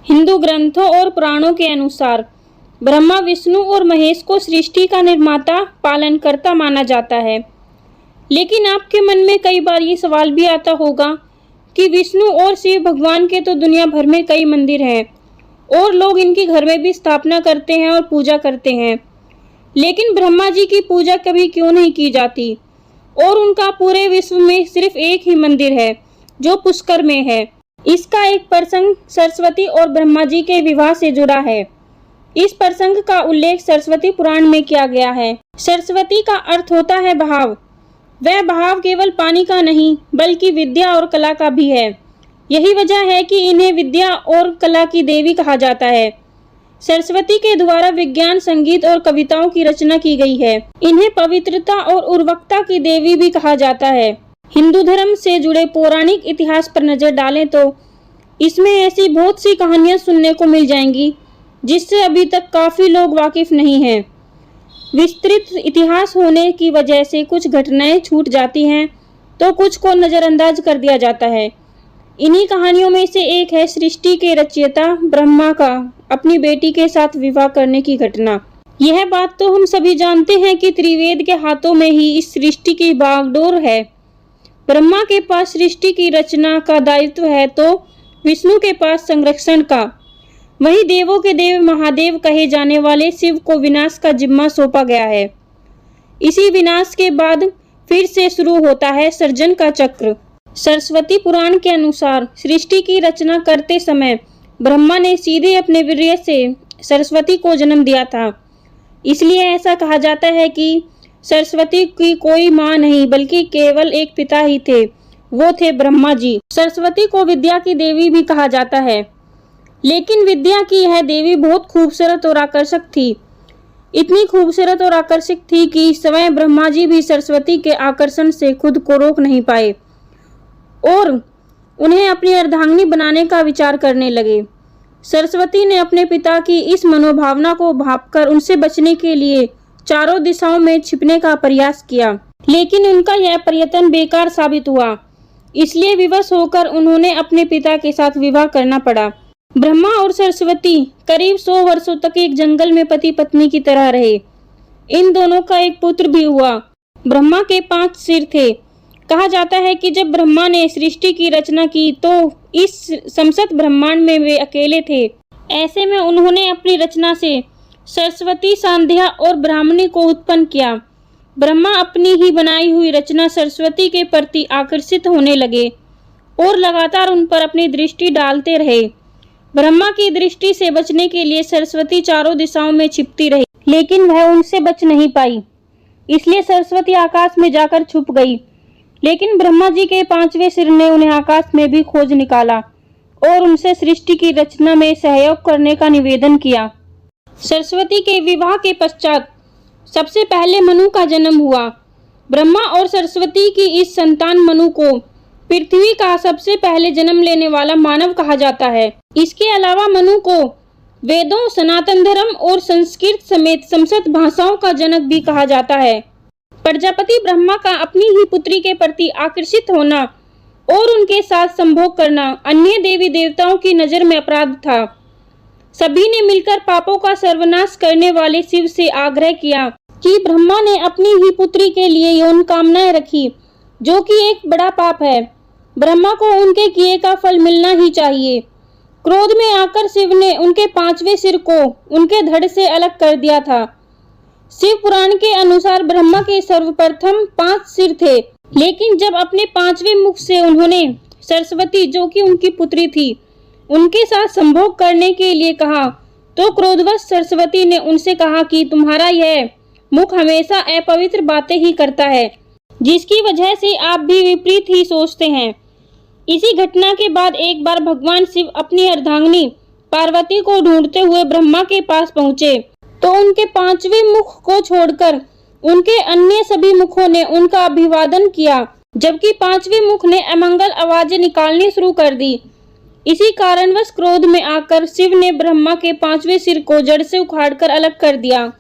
हिंदू ग्रंथों और पुराणों के अनुसार ब्रह्मा विष्णु और महेश को सृष्टि का निर्माता पालनकर्ता माना जाता है। लेकिन आपके मन में कई बार ये सवाल भी आता होगा कि विष्णु और शिव भगवान के तो दुनिया भर में कई मंदिर हैं और लोग इनकी घर में भी स्थापना करते हैं और पूजा करते हैं, लेकिन ब्रह्मा जी की पूजा कभी क्यों नहीं की जाती और उनका पूरे विश्व में सिर्फ एक ही मंदिर है जो पुष्कर में है। इसका एक प्रसंग सरस्वती और ब्रह्मा जी के विवाह से जुड़ा है। इस प्रसंग का उल्लेख सरस्वती पुराण में किया गया है। सरस्वती का अर्थ होता है बहाव। वह बहाव केवल पानी का नहीं बल्कि विद्या और कला का भी है। यही वजह है कि इन्हें विद्या और कला की देवी कहा जाता है। सरस्वती के द्वारा विज्ञान, संगीत और कविताओं की रचना की गई है। इन्हें पवित्रता और उर्वरकता की देवी भी कहा जाता है। हिंदू धर्म से जुड़े पौराणिक इतिहास पर नजर डालें तो इसमें ऐसी बहुत सी कहानियां सुनने को मिल जाएंगी जिससे अभी तक काफी लोग वाकिफ नहीं हैं। विस्तृत इतिहास होने की वजह से कुछ घटनाएं छूट जाती हैं तो कुछ को नजरअंदाज कर दिया जाता है। इन्हीं कहानियों में से एक है सृष्टि के रचयिता ब्रह्मा का अपनी बेटी के साथ विवाह करने की घटना। यह बात तो हम सभी जानते हैं कि त्रिवेद के हाथों में ही इस सृष्टि की बागडोर है। ब्रह्मा के पास सृष्टि की रचना का दायित्व है तो विष्णु के पास संरक्षण का। वहीं देवों के देव महादेव कहे जाने वाले शिव को विनाश का जिम्मा सौंपा गया है। इसी विनाश के बाद फिर से शुरू होता है सृजन का चक्र। सरस्वती पुराण के अनुसार सृष्टि की रचना करते समय ब्रह्मा ने सीधे अपने वीर्य से सरस्वती को जन्म दिया था। इसलिए ऐसा कहा जाता है कि सरस्वती की कोई मां नहीं बल्कि केवल एक पिता ही थे, वो थे ब्रह्मा जी। सरस्वती को विद्या की देवी भी कहा जाता है, लेकिन विद्या की यह देवी बहुत खूबसूरत और आकर्षक थी। इतनी खूबसूरत और आकर्षक थी कि स्वयं ब्रह्मा जी भी सरस्वती के आकर्षण से खुद को रोक नहीं पाए और उन्हें अपनी अर्धांगिनी बनाने का विचार करने लगे। सरस्वती ने अपने पिता की इस मनोभावना को भांपकर उनसे बचने के लिए चारों दिशाओं में छिपने का प्रयास किया, लेकिन उनका यह प्रयत्न बेकार साबित हुआ। इसलिए विवश होकर उन्होंने अपने पिता के साथ विवाह करना पड़ा। ब्रह्मा और सरस्वती करीब 100 वर्षों तक एक जंगल में पति पत्नी की तरह रहे। इन दोनों का एक पुत्र भी हुआ। ब्रह्मा के 5 सिर थे। कहा जाता है कि जब ब्रह्मा ने सृष्टि की रचना की तो इस समस्त ब्रह्मांड में वे अकेले थे। ऐसे में उन्होंने अपनी रचना से सरस्वती, सांध्या और ब्राह्मणी को उत्पन्न किया। ब्रह्मा अपनी ही बनाई हुई रचना सरस्वती के प्रति आकर्षित होने लगे और लगातार उन पर अपनी दृष्टि डालते रहे। ब्रह्मा की दृष्टि से बचने के लिए सरस्वती चारों दिशाओं में छिपती रही, लेकिन वह उनसे बच नहीं पाई। इसलिए सरस्वती आकाश में जाकर छुप गई, लेकिन ब्रह्मा जी के 5वें सिर ने उन्हें आकाश में भी खोज निकाला और उनसे सृष्टि की रचना में सहयोग करने का निवेदन किया। सरस्वती के विवाह के पश्चात सबसे पहले मनु का जन्म हुआ। ब्रह्मा और सरस्वती की इस संतान मनु को पृथ्वी का सबसे पहले जन्म लेने वाला मानव कहा जाता है। इसके अलावा मनु को वेदों, सनातन धर्म और संस्कृत समेत समस्त भाषाओं का जनक भी कहा जाता है। प्रजापति ब्रह्मा का अपनी ही पुत्री के प्रति आकर्षित होना और उनके साथ संभोग करना अन्य देवी देवताओं की नजर में अपराध था। सभी ने मिलकर पापों का सर्वनाश करने वाले शिव से आग्रह किया कि ब्रह्मा ने अपनी ही पुत्री के लिए यौन कामनाएं रखी, जो कि एक बड़ा पाप है। ब्रह्मा को उनके किए का फल मिलना ही चाहिए। क्रोध में आकर शिव ने उनके 5वें सिर को उनके धड़ से अलग कर दिया था। शिव पुराण के अनुसार ब्रह्मा के सर्वप्रथम 5 सिर थे, लेकिन जब अपने 5वें मुख से उन्होंने सरस्वती, जो कि उनकी पुत्री थी, उनके साथ संभोग करने के लिए कहा तो क्रोधवश सरस्वती ने उनसे कहा कि तुम्हारा यह मुख हमेशा अपवित्र बातें ही करता है, जिसकी वजह से आप भी विपरीत ही सोचते हैं। इसी घटना के बाद एक बार भगवान शिव अपनी अर्धांगिनी पार्वती को ढूंढते हुए ब्रह्मा के पास पहुंचे तो उनके 5वें मुख को छोड़कर उनके अन्य सभी मुखों ने उनका अभिवादन किया, जबकि 5वें मुख ने अमंगल आवाजें निकालनी शुरू कर दी। इसी कारणवश क्रोध में आकर शिव ने ब्रह्मा के 5वें सिर को जड़ से उखाड़कर अलग कर दिया।